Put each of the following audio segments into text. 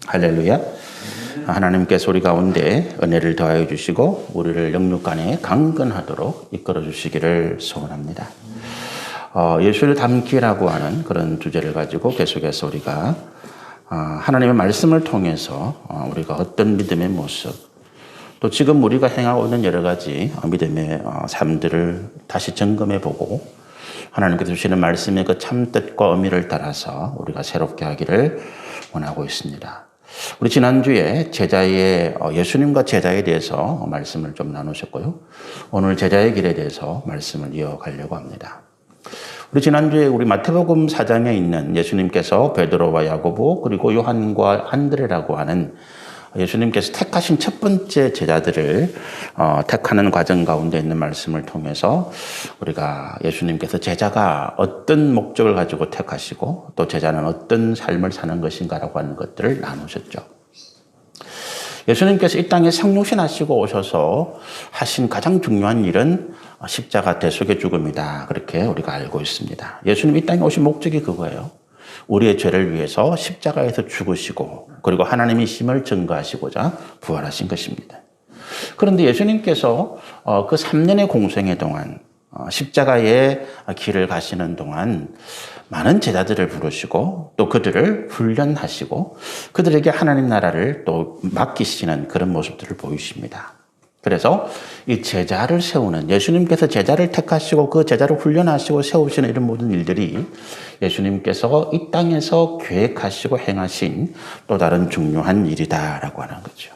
할렐루야. 하나님께서 우리 가운데 은혜를 더하여 주시고 우리를 영육간에 강건하도록 이끌어 주시기를 소원합니다. 예수를 닮기라고 하는 그런 주제를 가지고 계속해서 우리가 하나님의 말씀을 통해서 우리가 어떤 믿음의 모습, 또 지금 우리가 행하고 있는 여러 가지 믿음의 삶들을 다시 점검해 보고 하나님께서 주시는 말씀의 그 참뜻과 의미를 따라서 우리가 새롭게 하기를 원하고 있습니다. 우리 지난주에 예수님과 제자에 대해서 말씀을 좀 나누셨고요. 오늘 제자의 길에 대해서 말씀을 이어가려고 합니다. 우리 지난주에 우리 마태복음 4장에 있는 예수님께서 베드로와 야고보 그리고 요한과 안드레라고 하는 예수님께서 택하신 첫 번째 제자들을 택하는 과정 가운데 있는 말씀을 통해서 우리가 예수님께서 제자가 어떤 목적을 가지고 택하시고 또 제자는 어떤 삶을 사는 것인가라고 하는 것들을 나누셨죠. 예수님께서 이 땅에 성육신하시고 오셔서 하신 가장 중요한 일은 십자가 대속의 죽음이다. 그렇게 우리가 알고 있습니다. 예수님 이 땅에 오신 목적이 그거예요. 우리의 죄를 위해서 십자가에서 죽으시고 그리고 하나님의 힘을 증거하시고자 부활하신 것입니다. 그런데 예수님께서 그 3년의 공생의 동안 십자가의 길을 가시는 동안 많은 제자들을 부르시고 또 그들을 훈련하시고 그들에게 하나님 나라를 또 맡기시는 그런 모습들을 보이십니다. 그래서 이 제자를 세우는 예수님께서 제자를 택하시고 그 제자를 훈련하시고 세우시는 이런 모든 일들이 예수님께서 이 땅에서 계획하시고 행하신 또 다른 중요한 일이다라고 하는 거죠.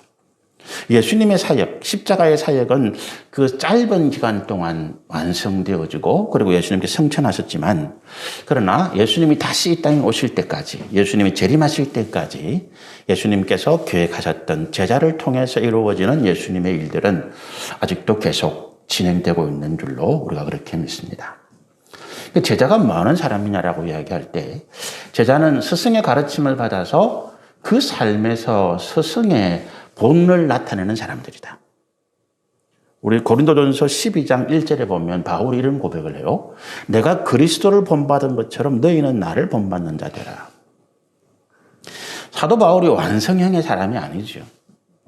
예수님의 사역, 십자가의 사역은 그 짧은 기간 동안 완성되어지고 그리고 예수님께 성천하셨지만 그러나 예수님이 다시 이 땅에 오실 때까지 예수님이 재림하실 때까지 예수님께서 계획하셨던 제자를 통해서 이루어지는 예수님의 일들은 아직도 계속 진행되고 있는 줄로 우리가 그렇게 믿습니다. 제자가 뭐 하는 사람이냐라고 이야기할 때 제자는 스승의 가르침을 받아서 그 삶에서 스승의 본을 나타내는 사람들이다. 우리 고린도전서 12장 1절에 보면 바울이 이런 고백을 해요. 내가 그리스도를 본받은 것처럼 너희는 나를 본받는 자 되라. 사도 바울이 완성형의 사람이 아니죠.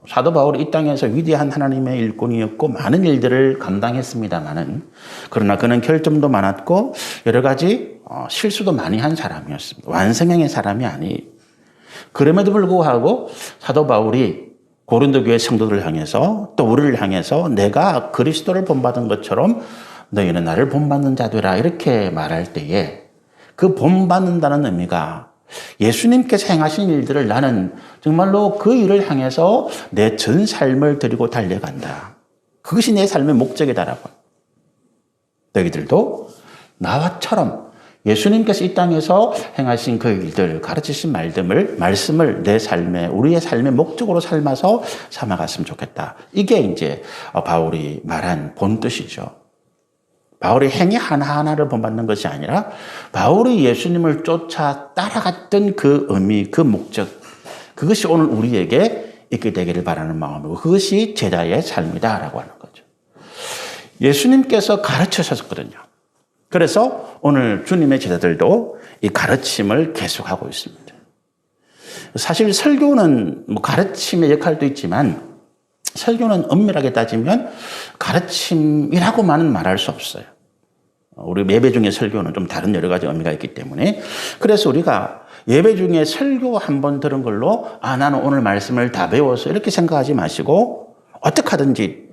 사도 바울이 이 땅에서 위대한 하나님의 일꾼이었고 많은 일들을 감당했습니다마는 그러나 그는 결점도 많았고 여러 가지 실수도 많이 한 사람이었습니다. 완성형의 사람이 아니. 그럼에도 불구하고 사도 바울이 고린도 교회 성도들을 향해서 또 우리를 향해서 내가 그리스도를 본받은 것처럼 너희는 나를 본받는 자 되라 이렇게 말할 때에 그 본받는다는 의미가 예수님께서 행하신 일들을 나는 정말로 그 일을 향해서 내 전 삶을 드리고 달려간다. 그것이 내 삶의 목적이다라고. 너희들도 나와처럼 예수님께서 이 땅에서 행하신 그 일들, 가르치신 말씀을 내 삶에, 우리의 삶의 목적으로 삼아갔으면 좋겠다. 이게 이제 바울이 말한 본뜻이죠. 바울이 행위 하나하나를 본받는 것이 아니라 바울이 예수님을 쫓아 따라갔던 그 의미, 그 목적, 그것이 오늘 우리에게 있게 되기를 바라는 마음이고 그것이 제자의 삶이다라고 하는 거죠. 예수님께서 가르치셨거든요. 그래서 오늘 주님의 제자들도 이 가르침을 계속하고 있습니다. 사실 설교는 가르침의 역할도 있지만 설교는 엄밀하게 따지면 가르침이라고만은 말할 수 없어요. 우리 예배 중에 설교는 좀 다른 여러 가지 의미가 있기 때문에 그래서 우리가 예배 중에 설교 한 번 들은 걸로 나는 오늘 말씀을 다 배워서 이렇게 생각하지 마시고 어떻게 하든지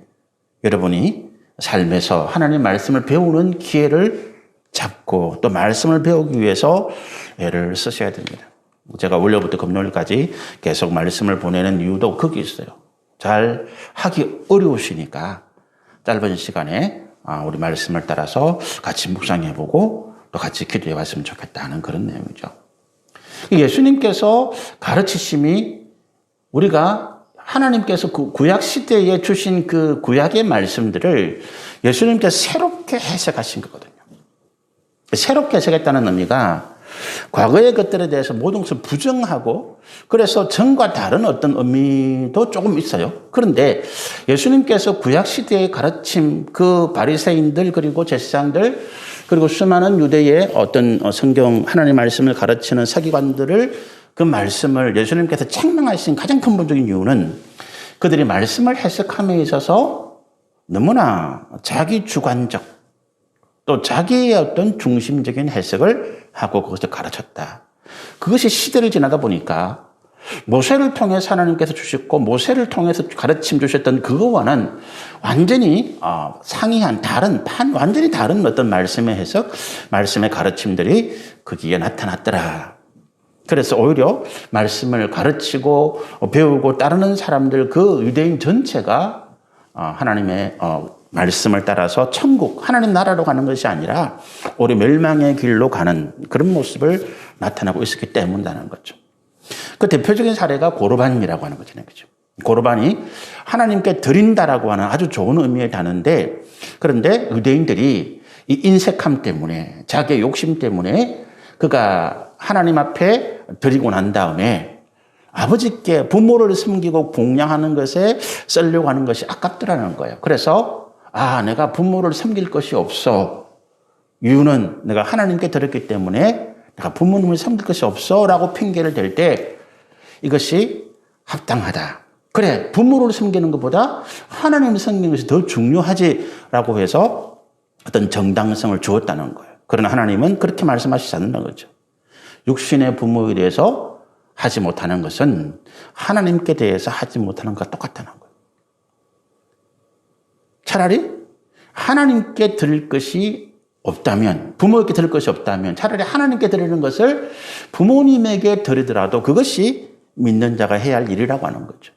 여러분이 삶에서 하나님 말씀을 배우는 기회를 잡고 또 말씀을 배우기 위해서 애를 쓰셔야 됩니다. 제가 월요일부터 금요일까지 계속 말씀을 보내는 이유도 거기 있어요. 잘 하기 어려우시니까 짧은 시간에 우리 말씀을 따라서 같이 묵상해보고 또 같이 기도해봤으면 좋겠다는 그런 내용이죠. 예수님께서 가르치심이 우리가 하나님께서 그 구약 시대에 주신 그 구약의 말씀들을 예수님께서 새롭게 해석하신 거거든요. 새롭게 해석했다는 의미가 과거의 것들에 대해서 모든 것을 부정하고 그래서 전과 다른 어떤 의미도 조금 있어요. 그런데 예수님께서 구약 시대의 가르침, 그 바리새인들 그리고 제사장들 그리고 수많은 유대의 어떤 성경 하나님 말씀을 가르치는 서기관들을 그 말씀을 예수님께서 책망하신 가장 근본적인 이유는 그들이 말씀을 해석함에 있어서 너무나 자기 주관적 또 자기의 어떤 중심적인 해석을 하고 그것을 가르쳤다. 그것이 시대를 지나다 보니까 모세를 통해서 하나님께서 주셨고 모세를 통해서 가르침 주셨던 그거와는 완전히 상이한 완전히 다른 어떤 말씀의 해석, 말씀의 가르침들이 거기에 나타났더라. 그래서 오히려 말씀을 가르치고 배우고 따르는 사람들 그 유대인 전체가 하나님의 말씀을 따라서 천국, 하나님 나라로 가는 것이 아니라 오히려 멸망의 길로 가는 그런 모습을 나타나고 있었기 때문이라는 거죠. 그 대표적인 사례가 고르반이라고 하는 거잖아요. 그죠? 고르반이 하나님께 드린다라고 하는 아주 좋은 의미의 단어인데 그런데 유대인들이 이 인색함 때문에 자기의 욕심 때문에 그가 하나님 앞에 드리고 난 다음에 아버지께 부모를 섬기고 봉양하는 것에 쓰려고 하는 것이 아깝더라는 거예요. 그래서 내가 부모를 섬길 것이 없어. 이유는 내가 하나님께 드렸기 때문에 내가 부모님을 섬길 것이 없어 라고 핑계를 댈 때 이것이 합당하다. 그래, 부모를 섬기는 것보다 하나님을 섬기는 것이 더 중요하지 라고 해서 어떤 정당성을 주었다는 거예요. 그러나 하나님은 그렇게 말씀하시지 않는다는 거죠. 육신의 부모에 대해서 하지 못하는 것은 하나님께 대해서 하지 못하는 것과 똑같다는 거예요. 차라리 하나님께 드릴 것이 없다면, 부모에게 드릴 것이 없다면 차라리 하나님께 드리는 것을 부모님에게 드리더라도 그것이 믿는 자가 해야 할 일이라고 하는 거죠.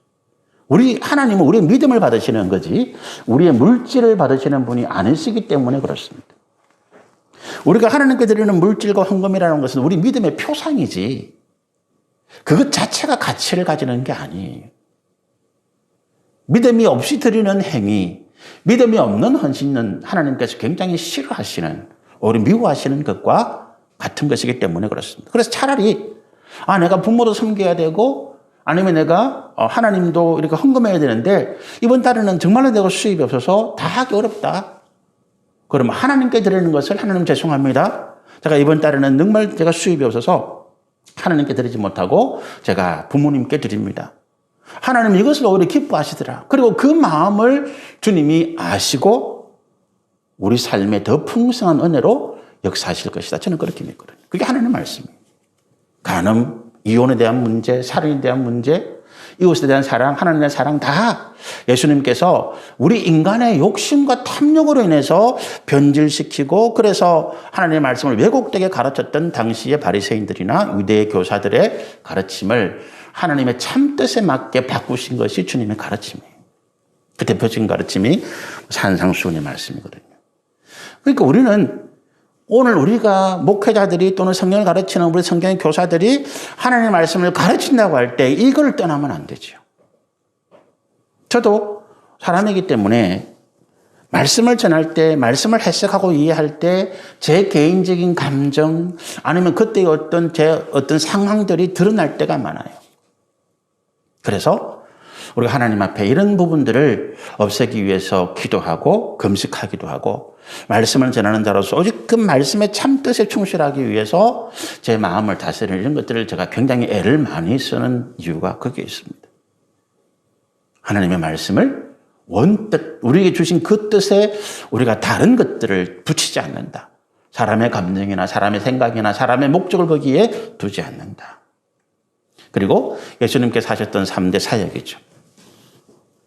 하나님은 우리의 믿음을 받으시는 거지 우리의 물질을 받으시는 분이 아니시기 때문에 그렇습니다. 우리가 하나님께 드리는 물질과 헌금이라는 것은 우리 믿음의 표상이지 그것 자체가 가치를 가지는 게 아니에요. 믿음이 없이 드리는 행위, 믿음이 없는 헌신은 하나님께서 굉장히 싫어하시는, 오히려 미워하시는 것과 같은 것이기 때문에 그렇습니다. 그래서 차라리 내가 부모도 섬겨야 되고 아니면 내가 하나님도 이렇게 헌금해야 되는데 이번 달에는 정말로 내가 수입이 없어서 다 하기 어렵다. 그러면 하나님께 드리는 것을 하나님 죄송합니다. 제가 이번 달에는 정말 제가 수입이 없어서 하나님께 드리지 못하고 제가 부모님께 드립니다. 하나님 이것을 오히려 기뻐하시더라. 그리고 그 마음을 주님이 아시고 우리 삶에 더 풍성한 은혜로 역사하실 것이다. 저는 그렇게 믿거든요. 그게 하나님의 말씀이에요. 간음, 이혼에 대한 문제, 살인에 대한 문제, 이웃에 대한 사랑, 하나님의 사랑 다 예수님께서 우리 인간의 욕심과 탐욕으로 인해서 변질시키고 그래서 하나님의 말씀을 왜곡되게 가르쳤던 당시의 바리새인들이나 유대 교사들의 가르침을 하나님의 참뜻에 맞게 바꾸신 것이 주님의 가르침이에요. 그 대표적인 가르침이 산상수훈의 말씀이거든요. 그러니까 우리는 오늘 우리가 목회자들이 또는 성경을 가르치는 우리 성경의 교사들이 하나님의 말씀을 가르친다고 할 때 이걸 떠나면 안 되죠. 저도 사람이기 때문에 말씀을 전할 때, 말씀을 해석하고 이해할 때 제 개인적인 감정 아니면 그때의 어떤 상황들이 드러날 때가 많아요. 그래서 우리가 하나님 앞에 이런 부분들을 없애기 위해서 기도하고 금식하기도 하고 말씀을 전하는 자로서 오직 그 말씀의 참뜻에 충실하기 위해서 제 마음을 다스리는 이런 것들을 제가 굉장히 애를 많이 쓰는 이유가 거기에 있습니다. 하나님의 말씀을 원뜻, 우리에게 주신 그 뜻에 우리가 다른 것들을 붙이지 않는다. 사람의 감정이나 사람의 생각이나 사람의 목적을 거기에 두지 않는다. 그리고 예수님께서 하셨던 3대 사역이죠.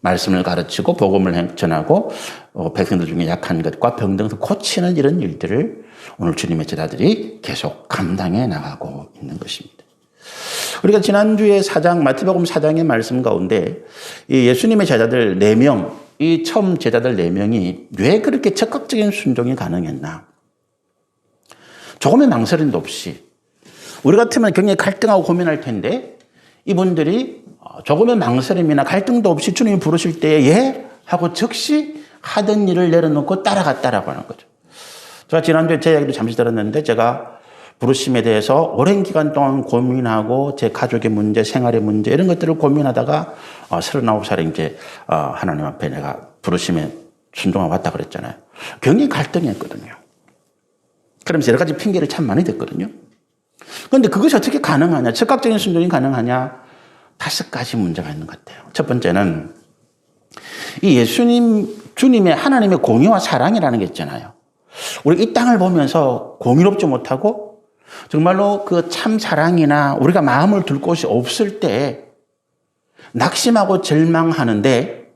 말씀을 가르치고 복음을 전하고 백성들 중에 약한 것과 병등을 고치는 이런 일들을 오늘 주님의 제자들이 계속 감당해 나가고 있는 것입니다. 우리가 지난주에 마태복음 4장의 말씀 가운데 이 예수님의 제자들 4명, 이 처음 제자들 4명이 왜 그렇게 적극적인 순종이 가능했나? 조금의 망설임도 없이 우리 같으면 굉장히 갈등하고 고민할 텐데 이분들이 조금의 망설임이나 갈등도 없이 주님이 부르실 때에 예? 하고 즉시 하던 일을 내려놓고 따라갔다라고 하는 거죠. 제가 지난주에 제 이야기도 잠시 들었는데 제가 부르심에 대해서 오랜 기간 동안 고민하고 제 가족의 문제, 생활의 문제 이런 것들을 고민하다가 39살에 이제 하나님 앞에 내가 부르심에 순종하고 왔다 그랬잖아요. 굉장히 갈등했거든요. 그러면서 여러 가지 핑계를 참 많이 댔거든요. 그런데 그것이 어떻게 가능하냐? 즉각적인 순종이 가능하냐? 5가지 문제가 있는 것 같아요. 첫 번째는 이 주님의 하나님의 공의와 사랑이라는 게 있잖아요. 우리 이 땅을 보면서 공의롭지 못하고 정말로 그 참 사랑이나 우리가 마음을 둘 곳이 없을 때 낙심하고 절망하는데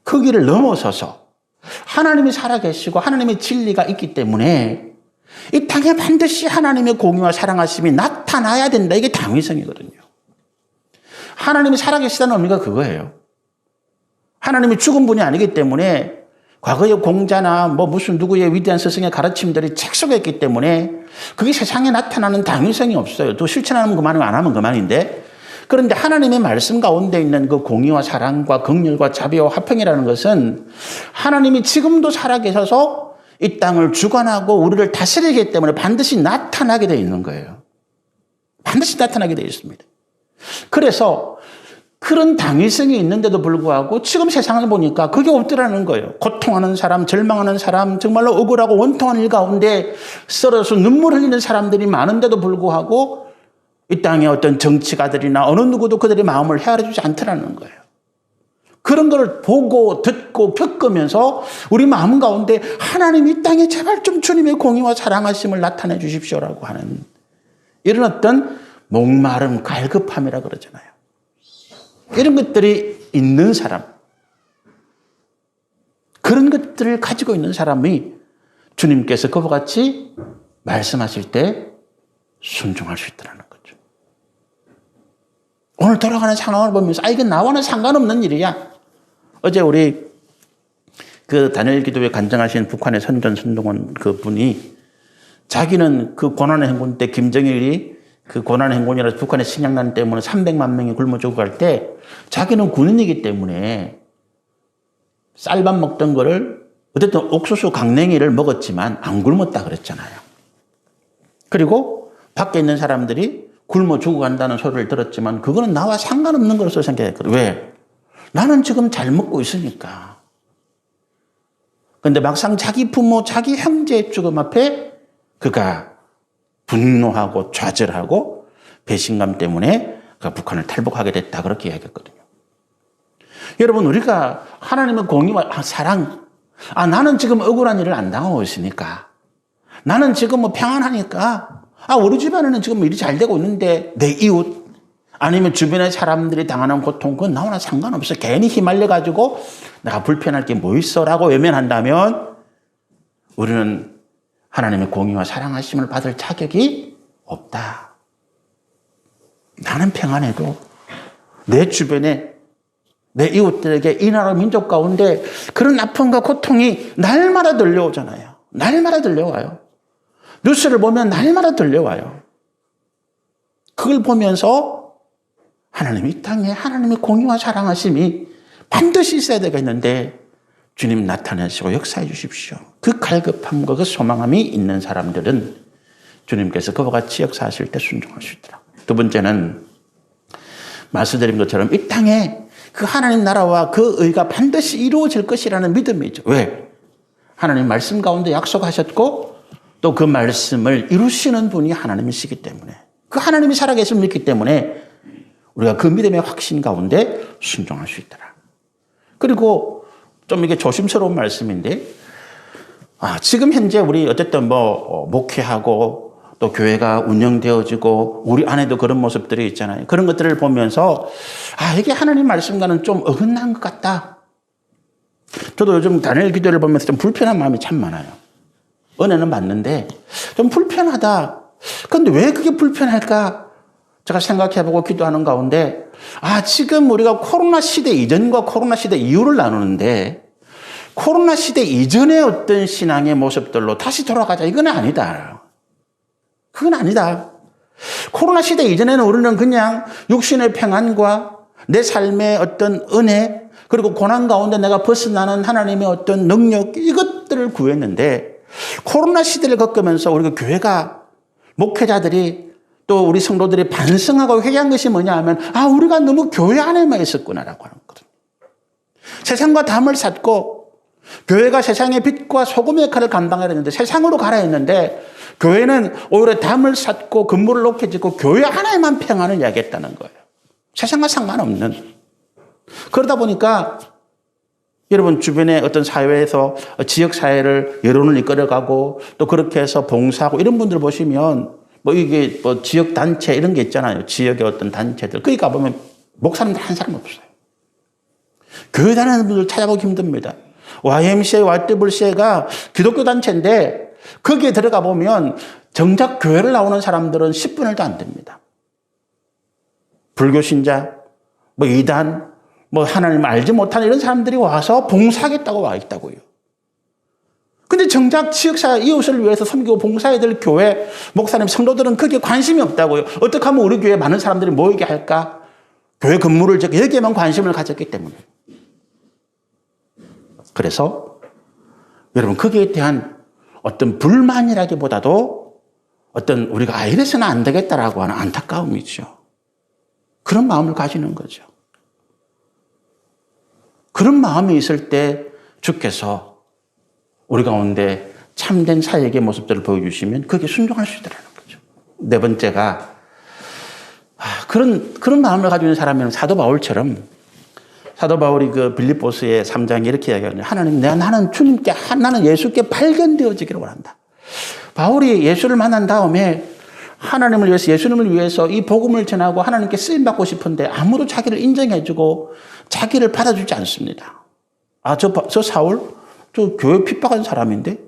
거기를 넘어서서 하나님이 살아계시고 하나님의 진리가 있기 때문에 이 땅에 반드시 하나님의 공의와 사랑하심이 나타나야 된다. 이게 당위성이거든요. 하나님이 살아계시다는 의미가 그거예요. 하나님이 죽은 분이 아니기 때문에 과거의 공자나 무슨 누구의 위대한 스승의 가르침들이 책 속에 있기 때문에 그게 세상에 나타나는 당위성이 없어요. 또 실천하면 그만이고 안 하면 그만인데, 그런데 하나님의 말씀 가운데 있는 그 공의와 사랑과 긍휼과 자비와 화평이라는 것은 하나님이 지금도 살아계셔서 이 땅을 주관하고 우리를 다스리기 때문에 반드시 나타나게 되어 있는 거예요. 반드시 나타나게 되어 있습니다. 그래서 그런 당위성이 있는데도 불구하고 지금 세상을 보니까 그게 없더라는 거예요. 고통하는 사람, 절망하는 사람, 정말로 억울하고 원통한 일 가운데 썰어서 눈물 흘리는 사람들이 많은데도 불구하고 이 땅의 어떤 정치가들이나 어느 누구도 그들의 마음을 헤아려주지 않더라는 거예요. 그런 걸 보고 듣고 겪으면서 우리 마음 가운데 하나님 이 땅에 제발 좀 주님의 공의와 사랑하심을 나타내 주십시오라고 하는 이런 어떤 목마름, 갈급함이라 그러잖아요. 이런 것들이 있는 사람, 그런 것들을 가지고 있는 사람이 주님께서 그와 같이 말씀하실 때 순종할 수 있다는 거죠. 오늘 돌아가는 상황을 보면서 이건 나와는 상관없는 일이야. 어제 우리 그 단일 기도회 간증하신 북한의 선전 선동원 그 분이 자기는 그 고난의 행군 때 김정일이 그 고난의 행군이라서 북한의 식량난 때문에 300만 명이 굶어 죽어갈 때 자기는 군인이기 때문에 쌀밥 먹던 거를 어쨌든 옥수수 강냉이를 먹었지만 안 굶었다 그랬잖아요. 그리고 밖에 있는 사람들이 굶어 죽어간다는 소리를 들었지만 그거는 나와 상관없는 것으로 생각했거든요. 왜? 나는 지금 잘 먹고 있으니까. 그런데 막상 자기 부모, 자기 형제의 죽음 앞에 그가 분노하고 좌절하고 배신감 때문에 그가 북한을 탈북하게 됐다. 그렇게 이야기했거든요. 여러분, 우리가 하나님의 공의와 사랑, 나는 지금 억울한 일을 안 당하고 있으니까, 나는 지금 평안하니까, 우리 집안에는 지금 일이 잘 되고 있는데 내 이웃 아니면 주변의 사람들이 당하는 고통 그건 나와나 상관없어. 괜히 휘말려가지고 내가 불편할 게 뭐 있어 라고 외면한다면 우리는 하나님의 공의와 사랑하심을 받을 자격이 없다. 나는 평안해도 내 주변에 내 이웃들에게 이 나라 민족 가운데 그런 아픔과 고통이 날마다 들려오잖아요. 날마다 들려와요. 뉴스를 보면 날마다 들려와요. 그걸 보면서 하나님 이 땅에 하나님의 공의와 사랑하심이 반드시 있어야 되겠는데 주님 나타내시고 역사해 주십시오. 그 갈급함과 그 소망함이 있는 사람들은 주님께서 그와 같이 역사하실 때 순종할 수 있더라. 두 번째는 말씀드린 것처럼 이 땅에 그 하나님 나라와 그 의가 반드시 이루어질 것이라는 믿음이죠. 왜? 하나님 말씀 가운데 약속하셨고 또 그 말씀을 이루시는 분이 하나님이시기 때문에 그 하나님이 살아계심을 믿기 때문에 우리가 그 믿음의 확신 가운데 순종할 수 있더라. 그리고 좀 이게 조심스러운 말씀인데 지금 현재 우리 어쨌든 목회하고 또 교회가 운영되어지고 우리 안에도 그런 모습들이 있잖아요. 그런 것들을 보면서 이게 하나님 말씀과는 좀 어긋난 것 같다. 저도 요즘 다니엘 기도를 보면서 좀 불편한 마음이 참 많아요. 은혜는 맞는데 좀 불편하다. 그런데 왜 그게 불편할까? 제가 생각해보고 기도하는 가운데 지금 우리가 코로나 시대 이전과 코로나 시대 이후를 나누는데 코로나 시대 이전의 어떤 신앙의 모습들로 다시 돌아가자. 이건 아니다. 그건 아니다. 코로나 시대 이전에는 우리는 그냥 육신의 평안과 내 삶의 어떤 은혜 그리고 고난 가운데 내가 벗어나는 하나님의 어떤 능력 이것들을 구했는데 코로나 시대를 겪으면서 우리가 교회가 목회자들이 또 우리 성도들이 반성하고 회개한 것이 뭐냐 하면 우리가 너무 교회 안에만 있었구나라고 하는 거거든요. 세상과 담을 샀고 교회가 세상의 빛과 소금의 역할을 감당해야 되는데 세상으로 가라 했는데 교회는 오히려 담을 쌓고 근무를 높게 짓고 교회 하나에만 평안을 이야기했다는 거예요. 세상과 상관없는. 그러다 보니까 여러분 주변에 어떤 사회에서 지역사회를 여론을 이끌어가고 또 그렇게 해서 봉사하고 이런 분들 보시면 뭐 이게 뭐 지역단체 이런 게 있잖아요. 지역의 어떤 단체들. 거기 가보면 목사님들 한 사람 없어요. 교회 다니는 분들 찾아보기 힘듭니다. YMCA, YWCA가 기독교 단체인데 거기에 들어가 보면 정작 교회를 나오는 사람들은 10분의 1도 안 됩니다. 불교 신자, 뭐 이단, 뭐 하나님을 알지 못하는 이런 사람들이 와서 봉사하겠다고 와 있다고요. 근데 정작 지역사회 이웃을 위해서 섬기고 봉사해야 될 교회, 목사님, 성도들은 거기에 관심이 없다고요. 어떻게 하면 우리 교회에 많은 사람들이 모이게 할까? 교회 근무를 짓고 여기에만 관심을 가졌기 때문에. 그래서 여러분 거기에 대한 어떤 불만이라기보다도 어떤 우리가 이래서는 안 되겠다라고 하는 안타까움이죠. 그런 마음을 가지는 거죠. 그런 마음이 있을 때 주께서 우리 가운데 참된 사역의 모습들을 보여주시면 그게 순종할 수 있다는 거죠. 네 번째가 그런 마음을 가지고 있는 사람은 사도 바울처럼 사도 바울이 그 빌립보스의 3장에 이렇게 이야기하거든요. 하나님, 나는 주님께, 나는 예수께 발견되어지기를 원한다. 바울이 예수를 만난 다음에 하나님을 위해서, 예수님을 위해서 이 복음을 전하고 하나님께 쓰임받고 싶은데 아무도 자기를 인정해주고 자기를 받아주지 않습니다. 저 사울? 저 교회 핍박한 사람인데?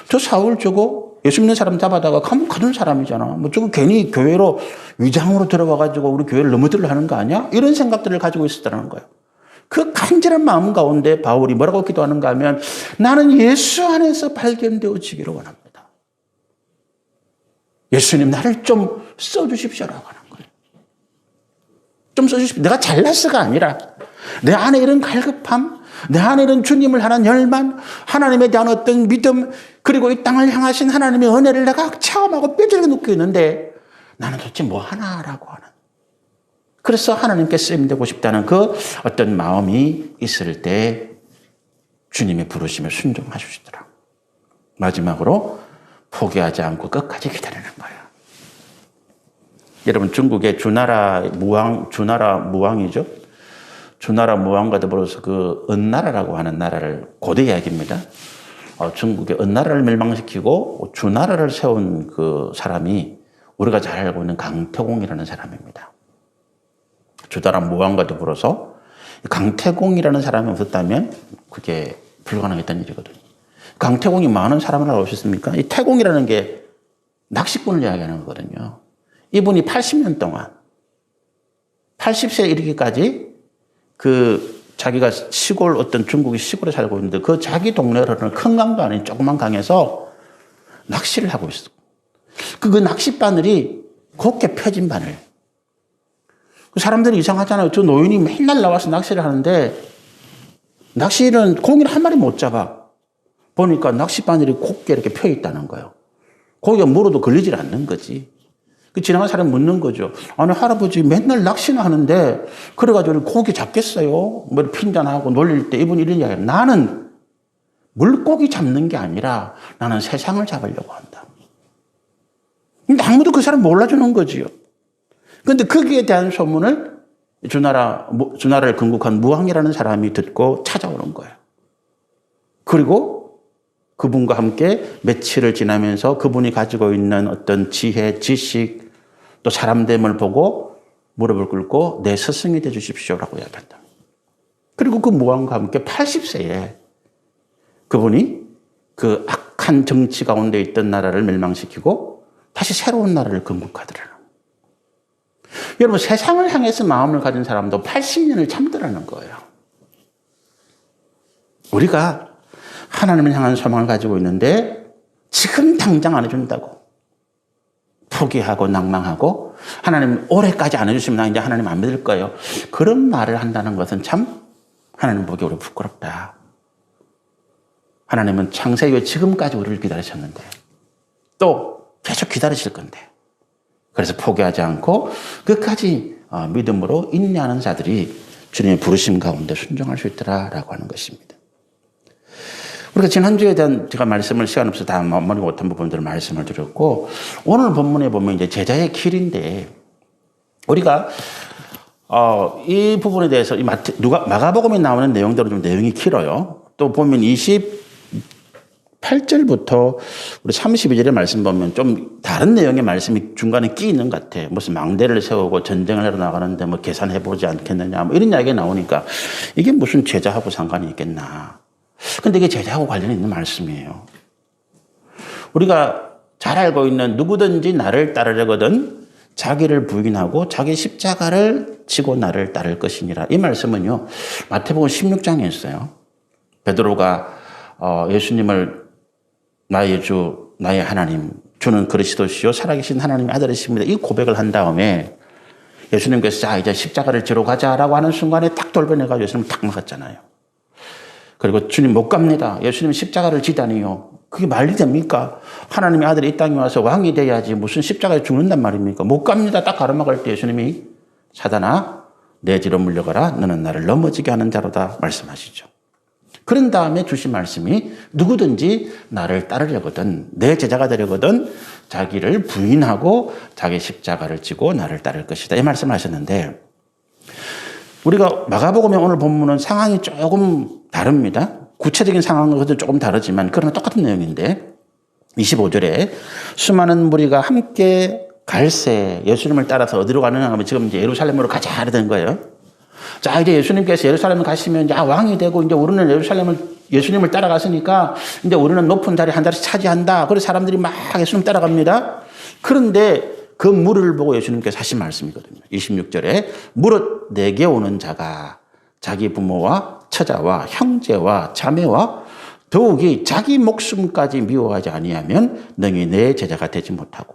저 사울 저거 예수 믿는 사람 잡아다가 감옥 가둔 사람이잖아. 뭐 저거 괜히 교회로 위장으로 들어와가지고 우리 교회를 넘어뜨리려 하는 거 아니야? 이런 생각들을 가지고 있었다는 거예요. 그 간절한 마음 가운데 바울이 뭐라고 기도하는가 하면 나는 예수 안에서 발견되어지기를 원합니다. 예수님 나를 좀 써주십시오라고 하는 거예요. 좀 써주십시오. 내가 잘났어가 아니라 내 안에 이런 갈급함, 내 안에 이런 주님을 향한 열망, 하나님에 대한 어떤 믿음, 그리고 이 땅을 향하신 하나님의 은혜를 내가 체험하고 뼈저리게 느끼고 있는데 나는 도대체 뭐 하나라고 하는. 그래서 하나님께 쓰임되고 싶다는 그 어떤 마음이 있을 때 주님의 부르심에 순종하시더라. 마지막으로 포기하지 않고 끝까지 기다리는 거예요. 여러분 중국의 주나라 무왕이죠. 주나라 무왕과 더불어서 그 은나라라고 하는 나라를 고대 이야기입니다. 중국의 은나라를 멸망시키고 주나라를 세운 그 사람이 우리가 잘 알고 있는 강태공이라는 사람입니다. 주나라 무왕과 더불어서 강태공이라는 사람이 없었다면 그게 불가능했던 일이거든요. 강태공이 많은 사람을 알고 있습니까? 이 태공이라는 게 낚시꾼을 이야기하는 거거든요. 이분이 80년 동안 80세에 이르기까지 그 자기가 시골 어떤 중국의 시골에 살고 있는데 그 자기 동네로 흐르는 큰 강도 아닌 조그만 강에서 낚시를 하고 있어. 그 낚싯바늘이 곱게 펴진 바늘. 그 사람들이 이상하잖아요. 저 노인이 맨날 나와서 낚시를 하는데 낚시는 고기를 한 마리 못 잡아. 보니까 낚싯바늘이 곱게 이렇게 펴 있다는 거예요. 고기가 물어도 걸리질 않는 거지. 그 지나간 사람이 묻는 거죠. 아니 할아버지 맨날 낚시나 하는데 그래가지고 고기 잡겠어요? 뭐 핀잔하고 놀릴 때 이분이 이런 이야기해요. 나는 물고기 잡는 게 아니라 나는 세상을 잡으려고 한다. 근데 아무도 그 사람 몰라주는 거지요. 그런데 거기에 대한 소문을 주나라를 건국한 무왕이라는 사람이 듣고 찾아오는 거예요. 그리고 그분과 함께 며칠을 지나면서 그분이 가지고 있는 어떤 지혜, 지식, 또 사람됨을 보고 무릎을 꿇고 내 스승이 돼 주십시오라고 이야기한다. 그리고 그 무왕과 함께 80세에 그분이 그 악한 정치 가운데 있던 나라를 멸망시키고 다시 새로운 나라를 건국하더라는. 여러분 세상을 향해서 마음을 가진 사람도 80년을 참더라는 거예요. 우리가 하나님을 향한 소망을 가지고 있는데 지금 당장 안 해준다고 포기하고 낭망하고 하나님 올해까지 안 해주시면 나 이제 하나님 안 믿을 거예요. 그런 말을 한다는 것은 참 하나님 보기 우리 부끄럽다. 하나님은 창세기 지금까지 우리를 기다리셨는데 또 계속 기다리실 건데 그래서 포기하지 않고 끝까지 믿음으로 인내하는 자들이 주님의 부르심 가운데 순종할 수 있더라라고 하는 것입니다. 그러니까 지난주에 대한 제가 말씀을 시간 없어서 다 마무리 못한 부분들을 말씀을 드렸고, 오늘 본문에 보면 이제 제자의 길인데, 우리가 이 부분에 대해서 마가복음에 나오는 내용대로 좀 내용이 길어요. 또 보면 28절부터 우리 32절의 말씀 보면 좀 다른 내용의 말씀이 중간에 끼 있는 것 같아. 무슨 망대를 세우고 전쟁을 하러 나가는데 뭐 계산해보지 않겠느냐, 뭐 이런 이야기가 나오니까 이게 무슨 제자하고 상관이 있겠나. 근데 이게 제자하고 관련이 있는 말씀이에요. 우리가 잘 알고 있는 누구든지 나를 따르려거든 자기를 부인하고 자기 십자가를 지고 나를 따를 것이니라. 이 말씀은요, 마태복음 16장에 있어요. 베드로가 예수님을 나의 주, 나의 하나님, 주는 그리스도시요 살아계신 하나님의 아들이십니다. 이 고백을 한 다음에 예수님께서 자, 이제 십자가를 지러 가자라고 하는 순간에 탁 돌변해가지고 예수님을 탁 막았잖아요. 그리고 주님 못 갑니다. 예수님 십자가를 지다니요. 그게 말이 됩니까? 하나님의 아들이 이 땅에 와서 왕이 돼야지 무슨 십자가에 죽는단 말입니까? 못 갑니다. 딱 가로막을 때 예수님이 사단아 내 뒤로 물러가라. 너는 나를 넘어지게 하는 자로다 말씀하시죠. 그런 다음에 주신 말씀이 누구든지 나를 따르려거든 내 제자가 되려거든 자기를 부인하고 자기 십자가를 지고 나를 따를 것이다. 이 말씀을 하셨는데 우리가 마가복음의 오늘 본문은 상황이 조금 다릅니다. 구체적인 상황은 조금 다르지만 그러나 똑같은 내용인데 25절에 수많은 무리가 함께 갈새 예수님을 따라서 어디로 가느냐 하면 지금 이제 예루살렘으로 가자 하는 거예요. 자, 이제 예수님께서 예루살렘을 가시면 이제 왕이 되고 이제 우리는 예수님을 따라갔으니까 이제 우리는 높은 자리 한 자리씩 차지한다. 그래서 사람들이 막 예수님 따라갑니다. 그런데 그 무리를 보고 예수님께서 하신 말씀이거든요. 26절에 무릇 내게 오는 자가 자기 부모와 처자와 형제와 자매와 더욱이 자기 목숨까지 미워하지 아니하면 능히 내 제자가 되지 못하고.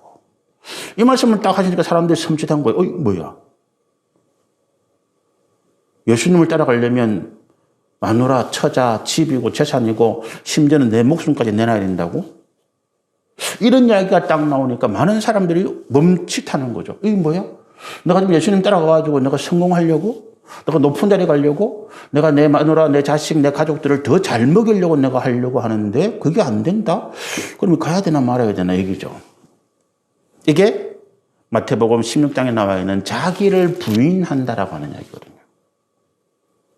이 말씀을 딱 하시니까 사람들이 섬찟한 거예요. 뭐야? 예수님을 따라가려면 마누라, 처자, 집이고 재산이고 심지어는 내 목숨까지 내놔야 된다고? 이런 이야기가 딱 나오니까 많은 사람들이 멈칫하는 거죠. 이게 뭐야? 내가 지금 예수님 따라가가지고 내가 성공하려고? 내가 높은 자리 가려고? 내가 내 마누라, 내 자식, 내 가족들을 더 잘 먹이려고 내가 하려고 하는데 그게 안 된다? 그러면 가야 되나 말아야 되나 얘기죠. 이게 마태복음 16장에 나와 있는 자기를 부인한다라고 하는 이야기거든요.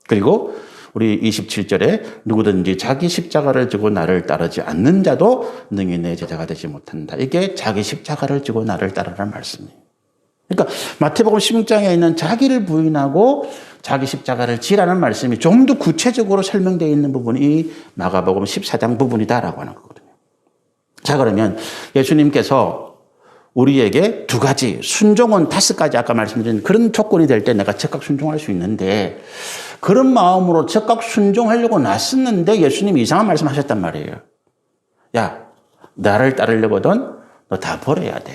그리고 우리 27절에 누구든지 자기 십자가를 지고 나를 따르지 않는 자도 능히 내 제자가 되지 못한다. 이게 자기 십자가를 지고 나를 따르라는 말씀이에요. 그러니까 마태복음 16장에 있는 자기를 부인하고 자기 십자가를 지라는 말씀이 좀 더 구체적으로 설명되어 있는 부분이 이 마가복음 14장 부분이다라고 하는 거거든요. 자, 그러면 예수님께서 우리에게 두 가지, 순종은 5가지 아까 말씀드린 그런 조건이 될 때 내가 즉각 순종할 수 있는데 그런 마음으로 즉각 순종하려고 났었는데 예수님이 이상한 말씀 하셨단 말이에요. 야, 나를 따르려거든 너 다 버려야 돼.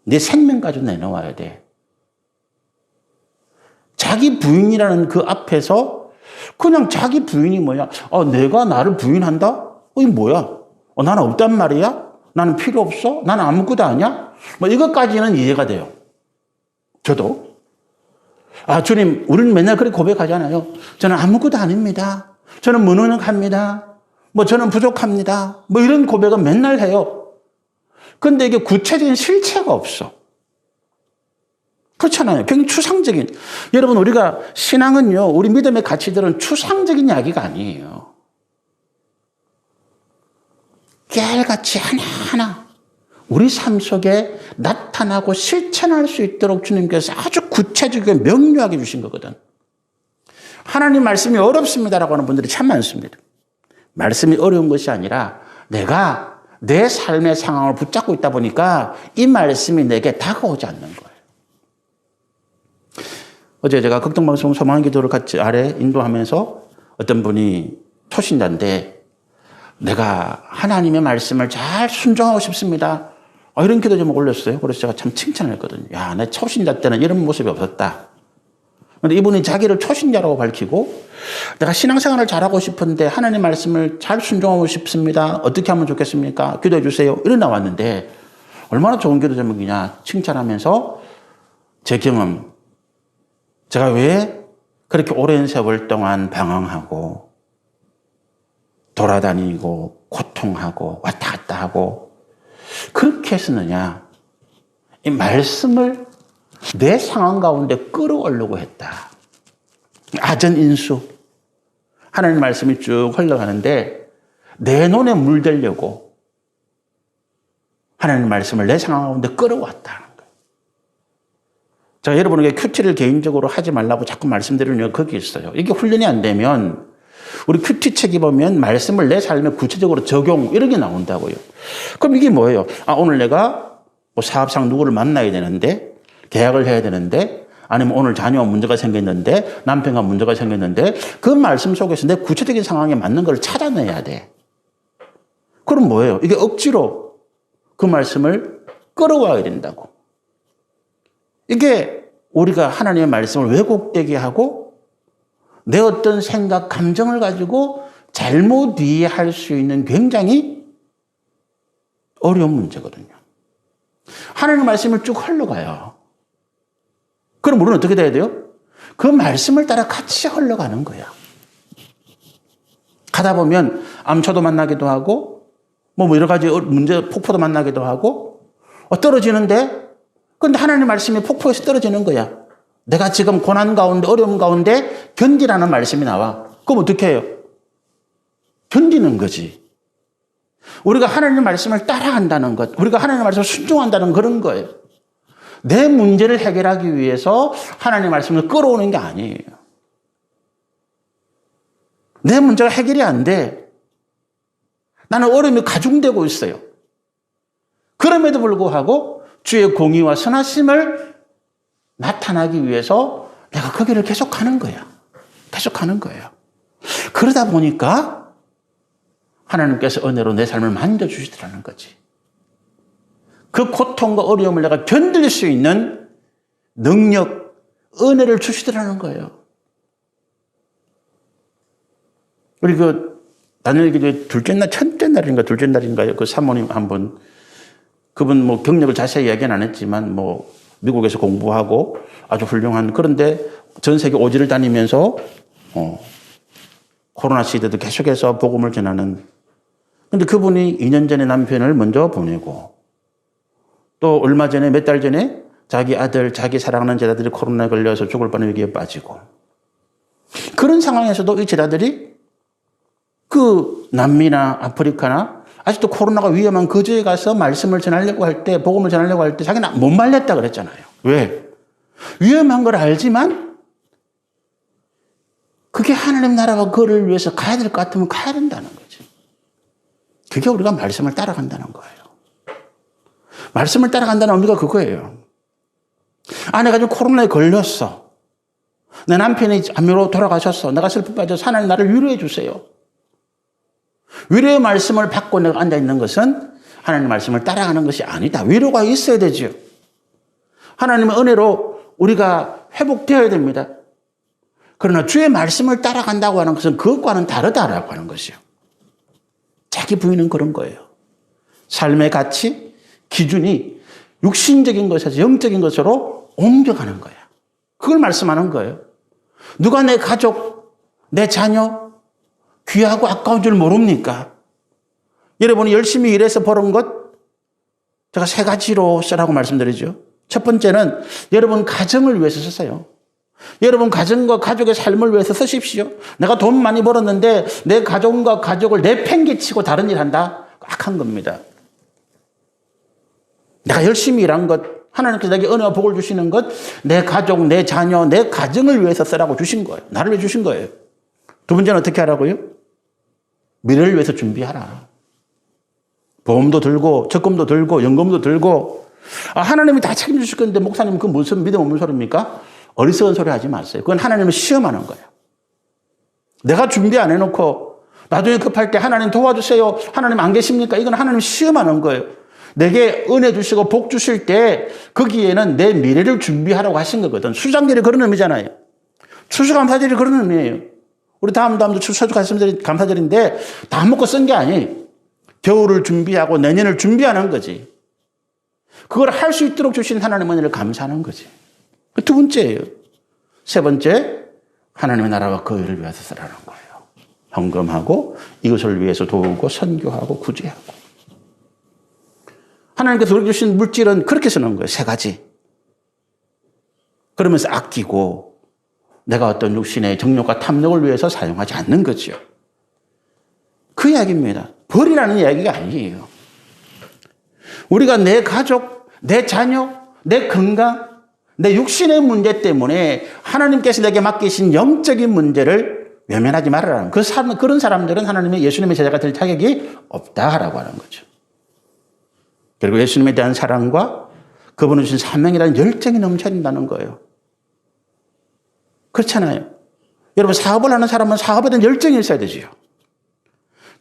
네 생명까지 내놓아야 돼. 자기 부인이라는 그 앞에서 그냥 자기 부인이 뭐야? 내가 나를 부인한다? 이게 뭐야? 나는 없단 말이야? 나는 필요 없어? 나는 아무것도 아니야? 뭐 이것까지는 이해가 돼요. 저도. 주님, 우리는 맨날 그렇게 고백하잖아요. 저는 아무것도 아닙니다. 저는 무능합니다. 저는 부족합니다. 이런 고백은 맨날 해요. 근데 이게 구체적인 실체가 없어. 그렇잖아요. 굉장히 추상적인. 여러분, 우리가 신앙은요, 우리 믿음의 가치들은 추상적인 이야기가 아니에요. 깨알같이 하나하나 우리 삶 속에 나타나고 실천할 수 있도록 주님께서 아주 구체적이고 명료하게 주신 거거든. 하나님 말씀이 어렵습니다라고 하는 분들이 참 많습니다. 말씀이 어려운 것이 아니라 내가 내 삶의 상황을 붙잡고 있다 보니까 이 말씀이 내게 다가오지 않는 거예요. 어제 제가 극동방송 소망 기도를 같이 아래 인도하면서 어떤 분이 초신자인데 내가 하나님의 말씀을 잘 순종하고 싶습니다. 이런 기도 제목 올렸어요. 그래서 제가 참 칭찬을 했거든요. 야, 내 초신자 때는 이런 모습이 없었다. 그런데 이분이 자기를 초신자라고 밝히고 내가 신앙생활을 잘하고 싶은데 하나님 말씀을 잘 순종하고 싶습니다. 어떻게 하면 좋겠습니까? 기도해 주세요. 이런 나왔는데 얼마나 좋은 기도 제목이냐 칭찬하면서 제 경험, 제가 왜 그렇게 오랜 세월 동안 방황하고 돌아다니고 고통하고 왔다 갔다 하고 그렇게 했었느냐? 이 말씀을 내 상황 가운데 끌어올려고 했다. 아전인수. 하나님 말씀이 쭉 흘러가는데 내 눈에 물들려고 하나님 말씀을 내 상황 가운데 끌어왔다는 거예요. 자, 여러분에게 큐티를 개인적으로 하지 말라고 자꾸 말씀드리는 이유가 거기 있어요. 이게 훈련이 안 되면 우리 큐티 책이 보면 말씀을 내 삶에 구체적으로 적용 이런 게 나온다고요. 그럼 이게 뭐예요? 오늘 내가 뭐 사업상 누구를 만나야 되는데 계약을 해야 되는데 아니면 오늘 자녀와 문제가 생겼는데 남편과 문제가 생겼는데 그 말씀 속에서 내 구체적인 상황에 맞는 걸 찾아내야 돼. 그럼 뭐예요? 이게 억지로 그 말씀을 끌어와야 된다고. 이게 우리가 하나님의 말씀을 왜곡되게 하고 내 어떤 생각, 감정을 가지고 잘못 이해할 수 있는 굉장히 어려운 문제거든요. 하나님의 말씀을 쭉 흘러가요. 그럼 우리는 어떻게 돼야 돼요? 그 말씀을 따라 같이 흘러가는 거야. 가다 보면 암초도 만나기도 하고 뭐 여러 가지 문제, 폭포도 만나기도 하고 떨어지는데 근데 하나님의 말씀이 폭포에서 떨어지는 거야. 내가 지금 고난 가운데 어려움 가운데 견디라는 말씀이 나와. 그럼 어떻게 해요? 견디는 거지. 우리가 하나님의 말씀을 따라간다는 것, 우리가 하나님의 말씀을 순종한다는 그런 거예요. 내 문제를 해결하기 위해서 하나님의 말씀을 끌어오는 게 아니에요. 내 문제가 해결이 안 돼. 나는 어려움이 가중되고 있어요. 그럼에도 불구하고 주의 공의와 선하심을 나타나기 위해서 내가 그 길을 계속 가는 거야. 계속 가는 거예요. 그러다 보니까 하나님께서 은혜로 내 삶을 만져주시더라는 거지. 그 고통과 어려움을 내가 견딜 수 있는 능력, 은혜를 주시더라는 거예요. 우리 다니엘 기도의 첫째 날인가요? 그 사모님 한 분, 그분 뭐 경력을 자세히 이야기는 안 했지만 뭐 미국에서 공부하고 아주 훌륭한, 그런데 전 세계 오지를 다니면서 코로나 시대도 계속해서 복음을 전하는, 근데 그분이 2년 전에 남편을 먼저 보내고 또 얼마 전에 몇 달 전에 자기 아들, 자기 사랑하는 제자들이 코로나에 걸려서 죽을 뻔한 위기에 빠지고, 그런 상황에서도 이 제자들이 그 남미나 아프리카나 아직도 코로나가 위험한 거주에 가서 말씀을 전하려고 할 때, 복음을 전하려고 할 때 자기는 못 말렸다 그랬잖아요. 왜? 위험한 걸 알지만 그게 하나님 나라와 그를 위해서 가야 될 것 같으면 가야 된다는 거지. 그게 우리가 말씀을 따라간다는 거예요. 말씀을 따라간다는 의미가 그거예요. 내가 지금 코로나에 걸렸어. 내 남편이 암으로 돌아가셨어. 내가 슬픔 빠져서 하나님 나를 위로해 주세요. 위로의 말씀을 받고 내가 앉아있는 것은 하나님의 말씀을 따라가는 것이 아니다. 위로가 있어야 되죠. 하나님의 은혜로 우리가 회복되어야 됩니다. 그러나 주의 말씀을 따라간다고 하는 것은 그것과는 다르다라고 하는 것이요. 자기 부인은 그런 거예요. 삶의 가치, 기준이 육신적인 것에서 영적인 것으로 옮겨가는 거야. 그걸 말씀하는 거예요. 누가 내 가족, 내 자녀, 귀하고 아까운 줄 모릅니까? 여러분이 열심히 일해서 벌은 것, 제가 3가지로 쓰라고 말씀드리죠. 첫 번째는 여러분 가정을 위해서 쓰세요. 여러분 가정과 가족의 삶을 위해서 쓰십시오. 내가 돈 많이 벌었는데 내 가족과 가족을 내팽개치고 다른 일 한다? 악한 겁니다. 내가 열심히 일한 것, 하나님께서 내게 은혜와 복을 주시는 것, 내 가족, 내 자녀, 내 가정을 위해서 쓰라고 주신 거예요. 나를 위해 주신 거예요. 두 번째는 어떻게 하라고요? 미래를 위해서 준비하라. 보험도 들고 적금도 들고 연금도 들고, 하나님이 다 책임져 주실 건데 목사님 그 무슨 믿음 없는 소리입니까? 어리석은 소리 하지 마세요. 그건 하나님을 시험하는 거예요. 내가 준비 안 해놓고 나중에 급할 때 하나님 도와주세요, 하나님 안 계십니까? 이건 하나님 시험하는 거예요. 내게 은혜 주시고 복 주실 때 거기에는 내 미래를 준비하라고 하신 거거든. 수장절이 그런 의미잖아요. 추수감사절이 그런 의미예요. 우리 다음도 추수감사절인데 다 먹고 쓴 게 아니에요. 겨울을 준비하고 내년을 준비하는 거지. 그걸 할 수 있도록 주신 하나님의 은혜를 감사하는 거지. 그 두 번째예요. 세 번째, 하나님의 나라와 그 의를 위해서 쓰라는 거예요. 헌금하고 이것을 위해서 도우고 선교하고 구제하고. 하나님께서 우리에게 주신 물질은 그렇게 쓰는 거예요. 세 가지. 그러면서 아끼고 내가 어떤 육신의 정욕과 탐욕을 위해서 사용하지 않는 거죠. 그 이야기입니다. 버리라는 이야기가 아니에요. 우리가 내 가족, 내 자녀, 내 건강, 내 육신의 문제 때문에 하나님께서 내게 맡기신 영적인 문제를 외면하지 말아라는 그런 사람들은 하나님의 예수님의 제자가 될 자격이 없다라고 하는 거죠. 그리고 예수님에 대한 사랑과 그분을 주신 사명이라는 열정이 넘쳐야 된다는 거예요. 그렇잖아요. 여러분 사업을 하는 사람은 사업에 대한 열정이 있어야 되지요.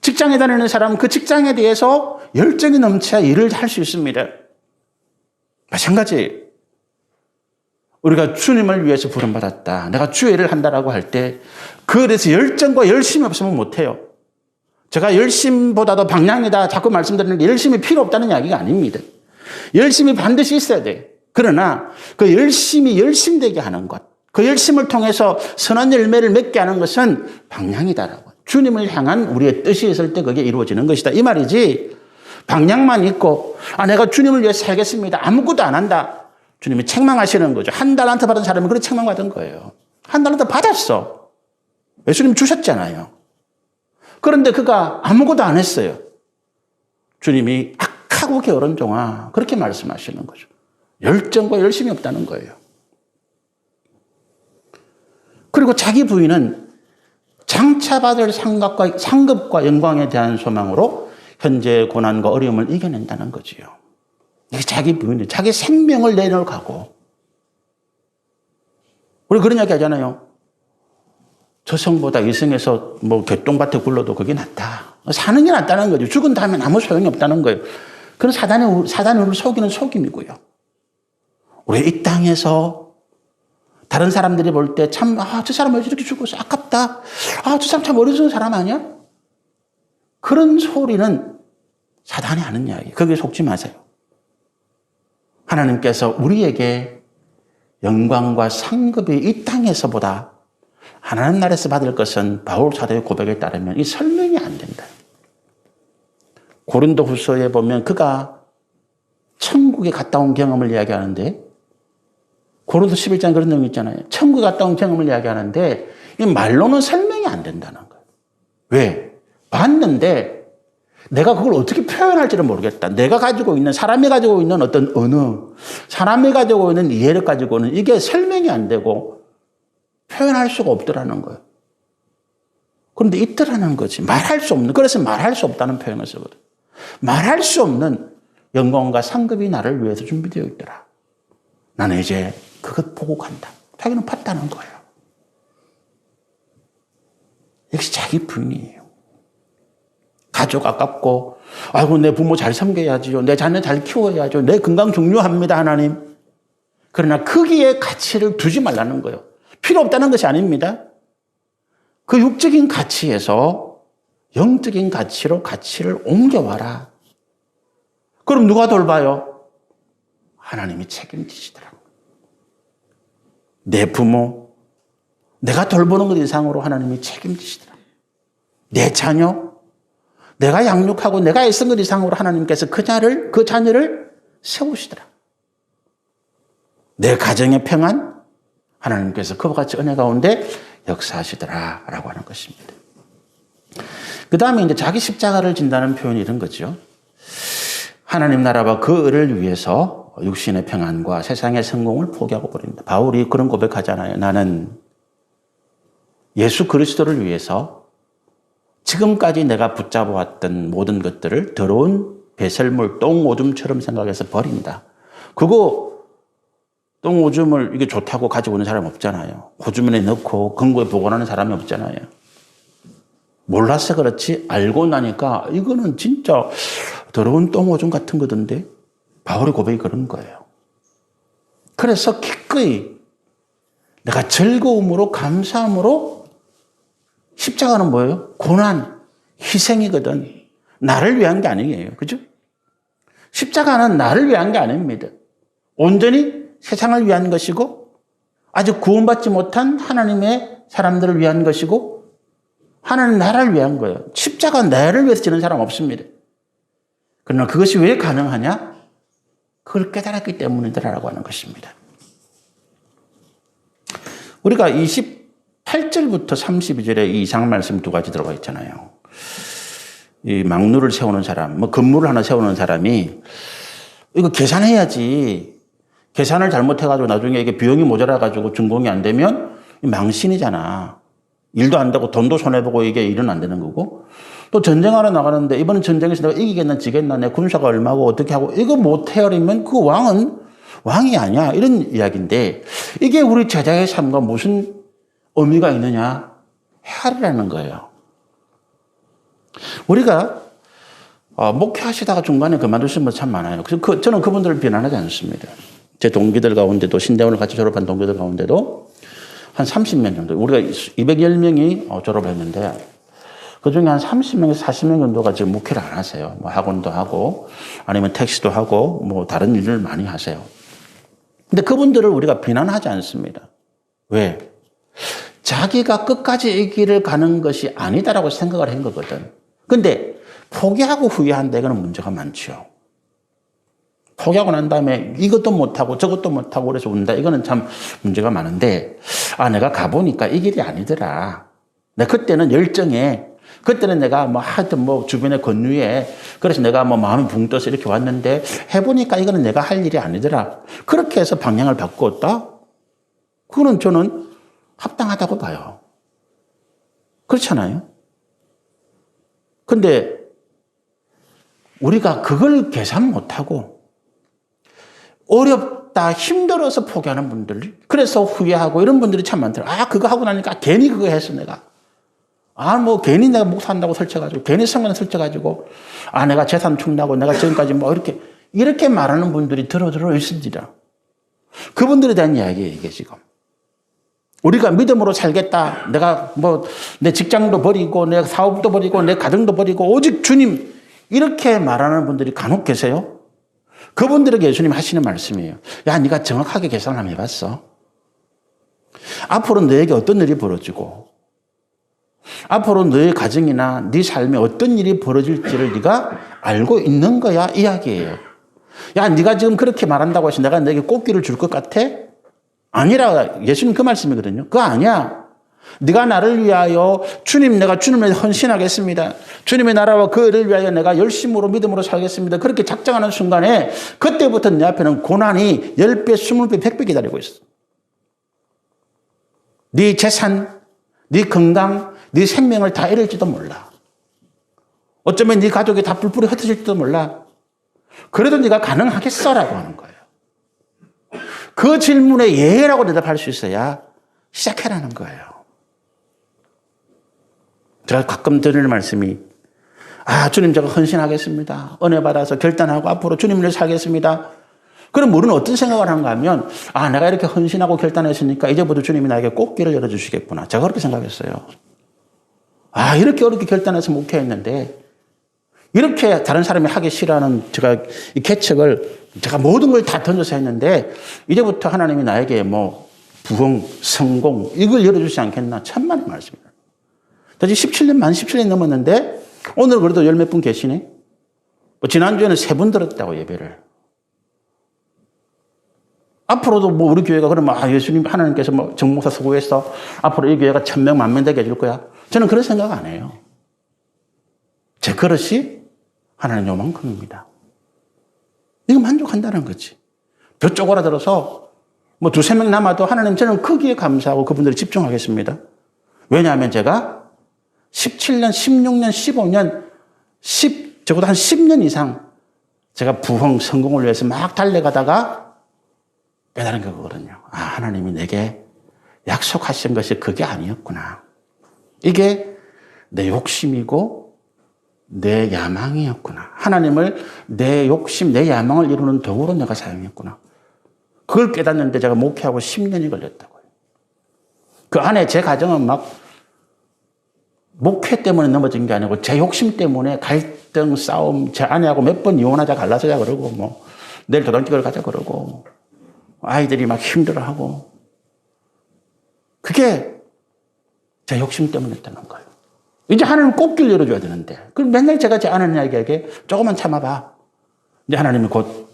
직장에 다니는 사람은 그 직장에 대해서 열정이 넘쳐야 일을 할 수 있습니다. 마찬가지. 우리가 주님을 위해서 부름받았다. 내가 주의 일을 한다라고 할 때 그에 대해서 열정과 열심이 없으면 못해요. 제가 열심보다도 방향이다 자꾸 말씀드리는 게 열심이 필요 없다는 이야기가 아닙니다. 열심이 반드시 있어야 돼요. 그러나 그 열심이 열심되게 하는 것, 그 열심을 통해서 선한 열매를 맺게 하는 것은 방향이다라고. 주님을 향한 우리의 뜻이 있을 때 그게 이루어지는 것이다. 이 말이지 방향만 있고 내가 주님을 위해서 살겠습니다. 아무것도 안 한다. 주님이 책망하시는 거죠. 한 달란트 받은 사람은 그렇게 책망받은 거예요. 한 달란트 받았어. 예수님 주셨잖아요. 그런데 그가 아무것도 안 했어요. 주님이 악하고 게으른 종아 그렇게 말씀하시는 거죠. 열정과 열심이 없다는 거예요. 그리고 자기 부인은 장차 받을 상급과 영광에 대한 소망으로 현재의 고난과 어려움을 이겨낸다는 거지요. 이게 자기 부인이 자기 생명을 내놓을 각오. 우리 그런 이야기 하잖아요. 저성보다 이성에서 개똥밭에 굴러도 그게 낫다. 사는 게 낫다는 거죠. 죽은 다음엔 아무 소용이 없다는 거예요. 그런 사단이 우리를 속이는 속임이고요. 우리 이 땅에서 다른 사람들이 볼 때 참, 저 사람 왜 이렇게 죽었어? 아깝다. 저 사람 참 어리석은 사람 아니야? 그런 소리는 사단이 하는 이야기. 거기에 속지 마세요. 하나님께서 우리에게 영광과 상급이 이 땅에서보다 하나님 나라에서 받을 것은 바울 사도의 고백에 따르면 이 설명이 안 된다. 고린도 후서에 보면 그가 천국에 갔다 온 경험을 이야기하는데 고린도 11장에 그런 내용이 있잖아요. 천국에 갔다 온 경험을 이야기하는데 이 말로는 설명이 안 된다는 거예요. 왜? 봤는데 내가 그걸 어떻게 표현할지를 모르겠다. 내가 가지고 있는, 사람이 가지고 있는 어떤 언어, 사람이 가지고 있는 이해를 가지고는 이게 설명이 안 되고 표현할 수가 없더라는 거예요. 그런데 있더라는 거지. 말할 수 없는, 그래서 말할 수 없다는 표현을 쓰거든. 말할 수 없는 영광과 상급이 나를 위해서 준비되어 있더라. 나는 이제 그것 보고 간다. 자기는 봤다는 거예요. 역시 자기 부인이에요. 가족 아깝고, 아이고, 내 부모 잘 섬겨야지요. 내 자녀 잘 키워야죠. 내 건강 중요합니다, 하나님. 그러나 거기에 가치를 두지 말라는 거예요. 필요 없다는 것이 아닙니다. 그 육적인 가치에서 영적인 가치로 가치를 옮겨와라. 그럼 누가 돌봐요? 하나님이 책임지시더라고요. 내 부모, 내가 돌보는 것 이상으로 하나님이 책임지시더라고요. 내 자녀, 내가 양육하고 내가 애쓴 것 이상으로 하나님께서 그 자녀를 세우시더라. 내 가정의 평안, 하나님께서 그와 같이 은혜 가운데 역사하시더라 라고 하는 것입니다. 그 다음에 이제 자기 십자가를 진다는 표현이 이런 거죠. 하나님 나라와 그 을을 위해서 육신의 평안과 세상의 성공을 포기하고 버립니다. 바울이 그런 고백하잖아요. 나는 예수 그리스도를 위해서 지금까지 내가 붙잡아왔던 모든 것들을 더러운 배설물, 똥오줌처럼 생각해서 버린다. 그거 똥오줌을 이게 좋다고 가지고 오는 사람이 없잖아요. 호주머니에 넣고 금고에 보관하는 사람이 없잖아요. 몰라서 그렇지 알고 나니까 이거는 진짜 더러운 똥오줌 같은 거던데 바울의 고백이 그런 거예요. 그래서 기꺼이 내가 즐거움으로 감사함으로 십자가는 뭐예요? 고난, 희생이거든. 나를 위한 게 아니에요. 그죠? 십자가는 나를 위한 게 아닙니다. 온전히 세상을 위한 것이고 아직 구원받지 못한 하나님의 사람들을 위한 것이고 하나님 나라를 위한 거예요. 십자가 나를 위해서 지는 사람 없습니다. 그러나 그것이 왜 가능하냐? 그걸 깨달았기 때문이더라라고 하는 것입니다. 우리가 28절부터 32절에 이 이상 말씀 두 가지 들어가 있잖아요. 이 망루를 세우는 사람, 뭐 건물을 하나 세우는 사람이 이거 계산해야지. 계산을 잘못해가지고 나중에 이게 비용이 모자라가지고 준공이 안 되면 망신이잖아. 일도 안 되고 돈도 손해보고 이게 일은 안 되는 거고. 또 전쟁하러 나가는데 이번 전쟁에서 내가 이기겠나 지겠나 내 군사가 얼마고 어떻게 하고 이거 못 헤아리면 그 왕은 왕이 아니야. 이런 이야기인데 이게 우리 제자의 삶과 무슨 의미가 있느냐? 헤아리라는 거예요. 우리가 목회하시다가 중간에 그만두신 분 참 많아요. 그래서 저는 그분들을 비난하지 않습니다. 제 동기들 가운데도 신대원을 같이 졸업한 동기들 가운데도 한 30명 정도 우리가 210명이 졸업했는데 그중에 한 30명에서 40명 정도가 지금 목회를 안 하세요. 뭐 학원도 하고 아니면 택시도 하고 뭐 다른 일을 많이 하세요. 근데 그분들을 우리가 비난하지 않습니다. 왜? 자기가 끝까지 이 길을 가는 것이 아니다라고 생각을 한 거거든. 근데 포기하고 후회한다 이거는 문제가 많죠. 포기하고 난 다음에 이것도 못하고 저것도 못하고 그래서 운다. 이거는 참 문제가 많은데 내가 가보니까 이 길이 아니더라. 내가 그때는 열정에 그때는 내가 뭐 하여튼 뭐 주변에 권유에 그래서 내가 뭐 마음이 붕 떠서 이렇게 왔는데 해보니까 이거는 내가 할 일이 아니더라. 그렇게 해서 방향을 바꾸었다? 그거는 저는 합당하다고 봐요. 그렇잖아요? 근데 우리가 그걸 계산 못하고 어렵다, 힘들어서 포기하는 분들, 그래서 후회하고 이런 분들이 참 많더라고요. 그거 하고 나니까 괜히 그거 했어, 내가. 뭐 괜히 내가 목사한다고 설쳐가지고, 괜히 성관 설쳐가지고, 내가 재산 충나고 내가 지금까지 뭐 이렇게 말하는 분들이 들어 있습니다. 그분들에 대한 이야기예요, 이게 지금. 우리가 믿음으로 살겠다. 내가 뭐 내 직장도 버리고 내 사업도 버리고 내 가정도 버리고 오직 주님 이렇게 말하는 분들이 간혹 계세요. 그분들에게 예수님 하시는 말씀이에요. 야, 네가 정확하게 계산을 한번 해봤어? 앞으로 너에게 어떤 일이 벌어지고 앞으로 너의 가정이나 네 삶에 어떤 일이 벌어질지를 네가 알고 있는 거야 이야기예요. 야, 네가 지금 그렇게 말한다고 해서 내가 너에게 꽃길을 줄 것 같아? 아니라 예수님 그 말씀이거든요. 그거 아니야. 네가 나를 위하여 내가 주님을 헌신하겠습니다. 주님의 나라와 그 일을 위하여 내가 열심으로 믿음으로 살겠습니다. 그렇게 작정하는 순간에 그때부터 내 앞에는 고난이 10배, 20배, 100배 기다리고 있어. 네 재산, 네 건강, 네 생명을 다 잃을지도 몰라. 어쩌면 네 가족이 다 뿔뿔이 흩어질지도 몰라. 그래도 네가 가능하겠어라고 하는 거예요. 그 질문에 예라고 대답할 수 있어야 시작해라는 거예요. 제가 가끔 드리는 말씀이 주님 제가 헌신하겠습니다. 은혜 받아서 결단하고 앞으로 주님을 살겠습니다. 그럼 우리는 어떤 생각을 하는가 하면 내가 이렇게 헌신하고 결단했으니까 이제부터 주님이 나에게 꽃길을 열어주시겠구나. 제가 그렇게 생각했어요. 이렇게 어렵게 결단해서 목회했는데 이렇게 다른 사람이 하기 싫어하는 제가 이 개척을 제가 모든 걸 다 던져서 했는데 이제부터 하나님이 나에게 뭐 부흥, 성공 이걸 열어주지 않겠나. 천만의 말씀입니다. 다시 17년 넘었는데 오늘 그래도 열 몇 분 계시네. 지난주에는 3분 들었다고 예배를. 앞으로도 뭐 우리 교회가 그러면 예수님 하나님께서 뭐 정목사 수고해서 앞으로 이 교회가 1000명, 10,000명 되게 해줄 거야. 저는 그런 생각 안 해요. 제 그릇이 하나님 요만큼입니다. 이거 만족한다는 거지. 몇 쪼그라들어서 뭐 2-3명 남아도 하나님 저는 크기에 감사하고 그분들이 집중하겠습니다. 왜냐하면 제가 17년, 16년, 15년, 적어도 한 10년 이상 제가 부흥, 성공을 위해서 막 달려가다가 깨달은 거거든요. 하나님이 내게 약속하신 것이 그게 아니었구나. 이게 내 욕심이고 내 야망이었구나. 하나님을 내 욕심, 내 야망을 이루는 도구로 내가 사용했구나. 그걸 깨닫는데 제가 목회하고 10년이 걸렸다고요. 그 안에 제 가정은 막 목회 때문에 넘어진 게 아니고 제 욕심 때문에 갈등, 싸움, 제 아내하고 몇 번 이혼하자 갈라서자 그러고 뭐 내일 도단기를 가자 그러고 아이들이 막 힘들어하고 그게 제 욕심 때문이었다는 거예요. 이제 하나님은 꽃길 열어줘야 되는데. 그럼 맨날 제가 제 아는 이야기에게 조금만 참아봐. 이제 하나님이 곧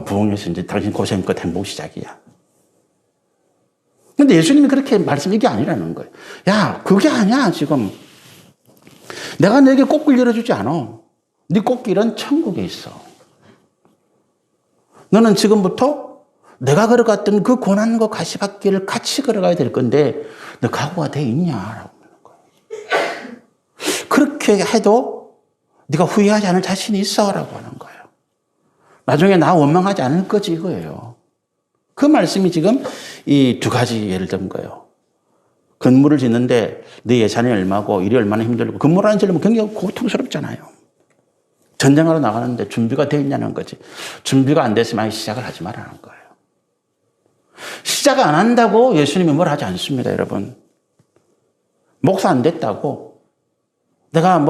부흥해서 이제 당신 고생 끝 행복 시작이야. 근데 예수님이 그렇게 말씀 이게 아니라는 거예요. 야, 그게 아니야, 지금. 내가 너에게 꽃길 열어주지 않아. 네 꽃길은 천국에 있어. 너는 지금부터 내가 걸어갔던 그 고난과 가시밭길을 같이 걸어가야 될 건데 너 각오가 돼 있냐? 라고 하는 거예요. 그렇게 해도 네가 후회하지 않을 자신이 있어? 라고 하는 거예요. 나중에 나 원망하지 않을 거지 이거예요. 그 말씀이 지금 이 두 가지 예를 든 거예요. 건물을 짓는데 네 예산이 얼마고 일이 얼마나 힘들고 건물 하나 지으려면 굉장히 고통스럽잖아요. 전쟁하러 나가는데 준비가 되어 있냐는 거지. 준비가 안 됐으면 아예 시작을 하지 말라는 거예요. 시작 안 한다고 예수님이 뭘 하지 않습니다, 여러분. 목사 안 됐다고 내가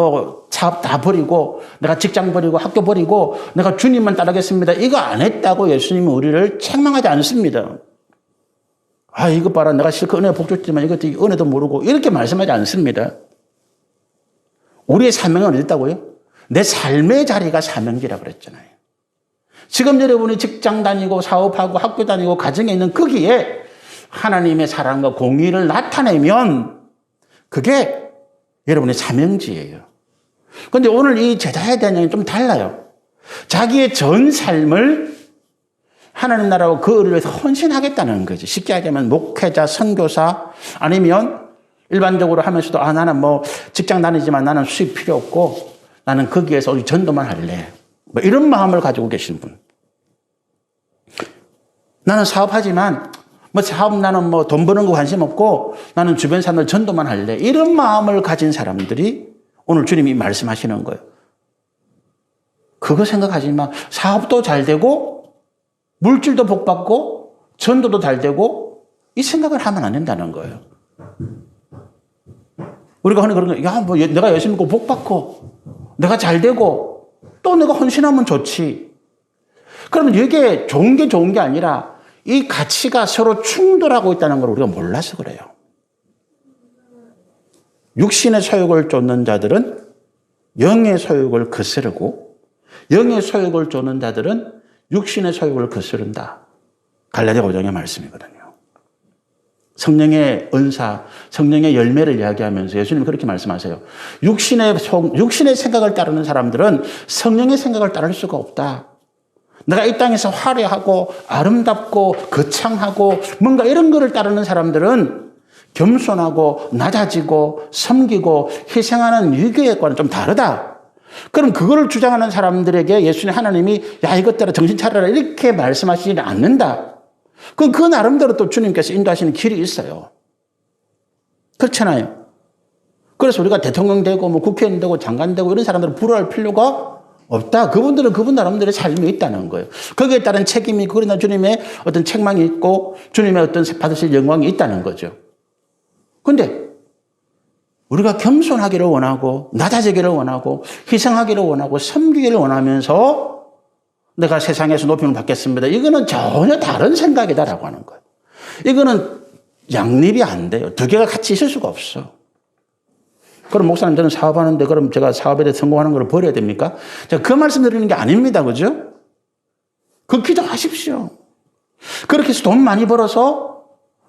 사업 다 버리고 내가 직장 버리고 학교 버리고 내가 주님만 따르겠습니다. 이거 안 했다고 예수님은 우리를 책망하지 않습니다. 아, 이거 봐라. 내가 실컷 은혜 복줬지만 이것도 은혜도 모르고 이렇게 말씀하지 않습니다. 우리의 사명은 어디 있다고요? 내 삶의 자리가 사명지라고 그랬잖아요. 지금 여러분이 직장 다니고 사업하고 학교 다니고 가정에 있는 거기에 하나님의 사랑과 공의를 나타내면 그게 여러분의 사명지예요. 그런데 오늘 이 제자에 대한 얘기는 좀 달라요. 자기의 전 삶을 하나님 나라와 그 의를 위해서 헌신하겠다는 거지. 쉽게 얘기하면 목회자, 선교사 아니면 일반적으로 하면서도 나는 직장 다니지만 나는 수입 필요 없고 나는 거기에서 오직 전도만 할래. 이런 마음을 가지고 계신 분. 나는 사업하지만 사업 나는 돈 버는 거 관심 없고 나는 주변 사람들 전도만 할래. 이런 마음을 가진 사람들이 오늘 주님이 말씀하시는 거예요. 그거 생각하지 마. 사업도 잘 되고 물질도 복받고 전도도 잘 되고 이 생각을 하면 안 된다는 거예요. 우리가 하는 그런 거, 야, 내가 열심히 믿고 복받고 내가 잘 되고 또 내가 헌신하면 좋지. 그러면 이게 좋은 게 아니라 이 가치가 서로 충돌하고 있다는 걸 우리가 몰라서 그래요. 육신의 소욕을 쫓는 자들은 영의 소욕을 거스르고 영의 소욕을 쫓는 자들은 육신의 소욕을 거스른다. 갈라디아 5장의 말씀이거든요. 성령의 은사, 성령의 열매를 이야기하면서 예수님은 그렇게 말씀하세요. 육신의 생각을 따르는 사람들은 성령의 생각을 따를 수가 없다. 내가 이 땅에서 화려하고 아름답고 거창하고 뭔가 이런 거를 따르는 사람들은 겸손하고 낮아지고 섬기고 희생하는 위계과는 좀 다르다. 그럼 그거를 주장하는 사람들에게 예수님 하나님이 야, 이것들아 정신 차려라 이렇게 말씀하시지 않는다. 그 나름대로 또 주님께서 인도하시는 길이 있어요. 그렇잖아요. 그래서 우리가 대통령 되고 국회의원 되고 장관 되고 이런 사람들을 부러워할 필요가 없다. 그분들은 그분 나름대로의 삶이 있다는 거예요. 거기에 따른 책임이 있고 그러나 주님의 어떤 책망이 있고 주님의 어떤 받으실 영광이 있다는 거죠. 그런데 우리가 겸손하기를 원하고 낮아지기를 원하고 희생하기를 원하고 섬기기를 원하면서 내가 세상에서 높임을 받겠습니다. 이거는 전혀 다른 생각이다라고 하는 거예요. 이거는 양립이 안 돼요. 두 개가 같이 있을 수가 없어. 그럼 목사님 저는 사업하는데 그럼 제가 사업에 대해 성공하는 걸 버려야 됩니까? 제가 그 말씀 드리는 게 아닙니다. 그죠? 그 기도하십시오. 그렇게 해서 돈 많이 벌어서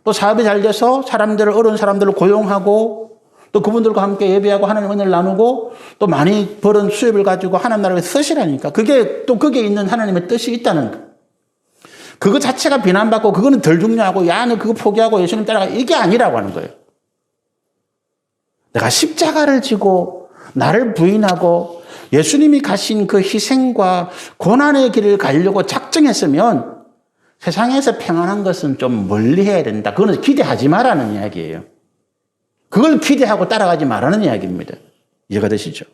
또 사업이 잘 돼서 어려운 사람들을 고용하고 또 그분들과 함께 예배하고 하나님 은혜를 나누고 또 많이 벌은 수입을 가지고 하나님 나라에 쓰시라니까. 그게 또 거기에 있는 하나님의 뜻이 있다는 거. 그거 자체가 비난받고 그거는 덜 중요하고 야, 너 그거 포기하고 예수님 따라가 이게 아니라고 하는 거예요. 내가 십자가를 지고 나를 부인하고 예수님이 가신 그 희생과 고난의 길을 가려고 작정했으면 세상에서 평안한 것은 좀 멀리 해야 된다. 그거는 기대하지 말라는 이야기예요. 그걸 기대하고 따라가지 말라는 이야기입니다. 이해가 되시죠?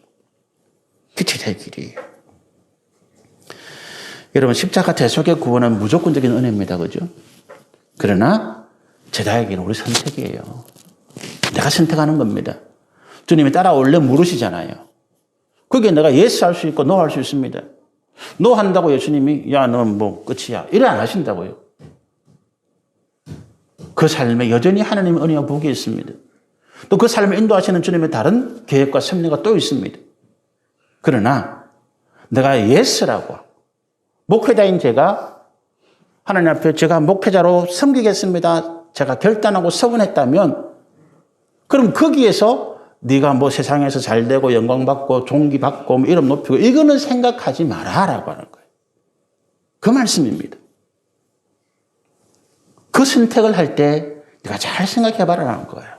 그 제자의 길이에요. 여러분 십자가 대속의 구원은 무조건적인 은혜입니다. 그죠? 그러나 제자의 길은 우리 선택이에요. 내가 선택하는 겁니다. 주님이 따라올래 물으시잖아요. 그게 내가 예스 할 수 있고 노 할 수 있습니다. 노 한다고 예수님이 야, 넌 끝이야. 이래 안 하신다고요. 그 삶에 여전히 하나님의 은혜와 복이 있습니다. 또 그 삶을 인도하시는 주님의 다른 계획과 섭리가 또 있습니다. 그러나 내가 예스라고 목회자인 제가 하나님 앞에 제가 목회자로 섬기겠습니다. 제가 결단하고 서원했다면 그럼 거기에서 네가 뭐 세상에서 잘되고 영광받고 존귀받고 뭐 이름 높이고 이거는 생각하지 마라라고 하는 거예요. 그 말씀입니다. 그 선택을 할 때 네가 잘 생각해봐라라는 거예요.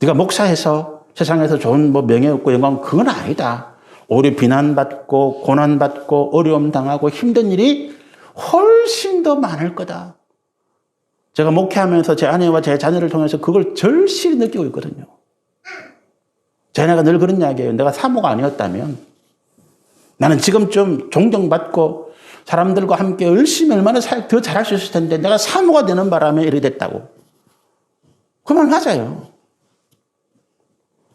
네가 목사해서 세상에서 좋은 뭐 명예 얻고 영광 그건 아니다. 오히려 비난받고 고난받고 어려움 당하고 힘든 일이 훨씬 더 많을 거다. 제가 목회하면서 제 아내와 제 자녀를 통해서 그걸 절실히 느끼고 있거든요. 제 아내가 늘 그런 이야기예요. 내가 사모가 아니었다면 나는 지금쯤 존경받고 사람들과 함께 열심히 얼마나 더 잘할 수 있을 텐데 내가 사모가 되는 바람에 이렇게 됐다고. 그 말 맞아요.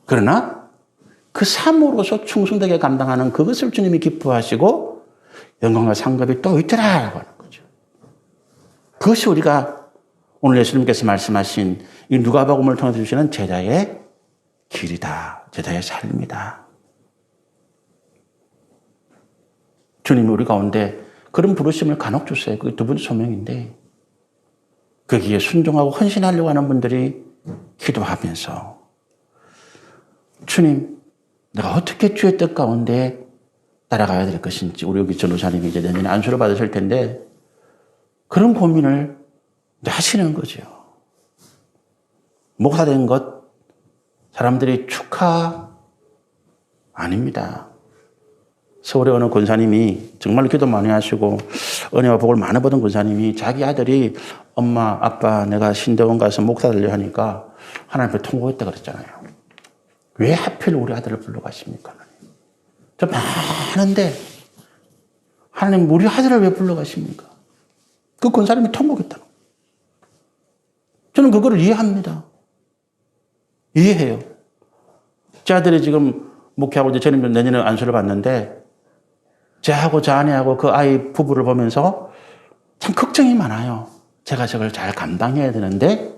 그러나 그 사모로서 충성되게 감당하는 그것을 주님이 기뻐하시고 영광과 상급이 또 있더라라고 하는 거죠. 그것이 우리가 오늘 예수님께서 말씀하신 이 누가복음을 통해서 주시는 제자의 길이다. 제자의 삶이다. 주님이 우리 가운데 그런 부르심을 간혹 주세요. 그게 두 번째 소명인데 거기에 순종하고 헌신하려고 하는 분들이 기도하면서 주님, 내가 어떻게 주의 뜻 가운데 따라가야 될 것인지 우리 여기 전도사님이 이제 내년에 안수를 받으실 텐데 그런 고민을 하시는 거죠. 목사된 것 사람들이 축하 아닙니다. 서울에 어느 권사님이 정말 기도 많이 하시고 은혜와 복을 많이 받은 권사님이 자기 아들이 엄마, 아빠 내가 신대원 가서 목사 되려 하니까 하나님 앞에 통곡했다 그랬잖아요. 왜 하필 우리 아들을 불러가십니까? 저 많은데 하나님 우리 아들을 왜 불러가십니까? 그 권사님이 통곡했다. 저는 그거를 이해합니다. 이해해요. 제 아들이 지금 목회하고 이제 저는 내년에 안수를 받는데 제하고 저 아내하고 그 아이 부부를 보면서 참 걱정이 많아요. 제가 저걸 잘 감당해야 되는데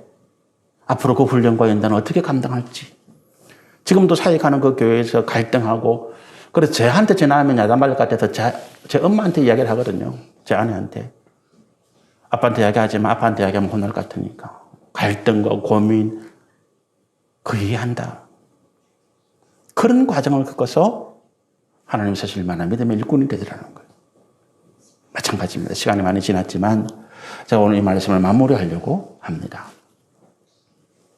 앞으로 그 훈련과 연단을 어떻게 감당할지. 지금도 사역하는 그 교회에서 갈등하고 그래서 저한테 전화하면 야단받을 것 같아서 제 엄마한테 이야기를 하거든요. 제 아내한테. 아빠한테 이야기하지 마. 아빠한테 이야기하면 혼날 것 같으니까. 갈등과 고민 그 이해한다. 그런 과정을 겪어서 하나님 쓰실 만한 믿음의 일꾼이 되더라는 거예요. 마찬가지입니다. 시간이 많이 지났지만 제가 오늘 이 말씀을 마무리하려고 합니다.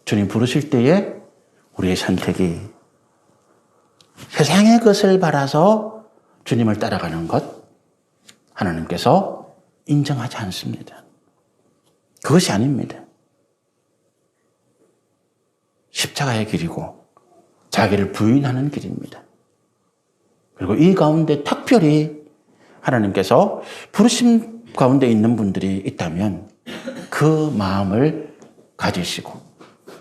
주님 부르실 때에 우리의 선택이 세상의 것을 바라서 주님을 따라가는 것 하나님께서 인정하지 않습니다. 그것이 아닙니다. 십자가의 길이고 자기를 부인하는 길입니다. 그리고 이 가운데 특별히 하나님께서 부르심 가운데 있는 분들이 있다면 그 마음을 가지시고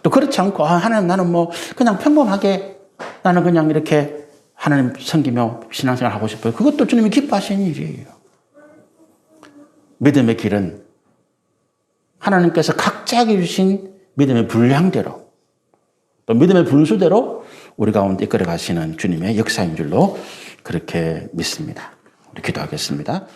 또 그렇지 않고 하나님 나는 뭐 그냥 평범하게 나는 그냥 이렇게 하나님 섬기며 신앙생활 하고 싶어요. 그것도 주님이 기뻐하시는 일이에요. 믿음의 길은 하나님께서 각자에게 주신 믿음의 분량대로 또 믿음의 분수대로 우리 가운데 이끌어 가시는 주님의 역사인 줄로 그렇게 믿습니다. 우리 기도하겠습니다.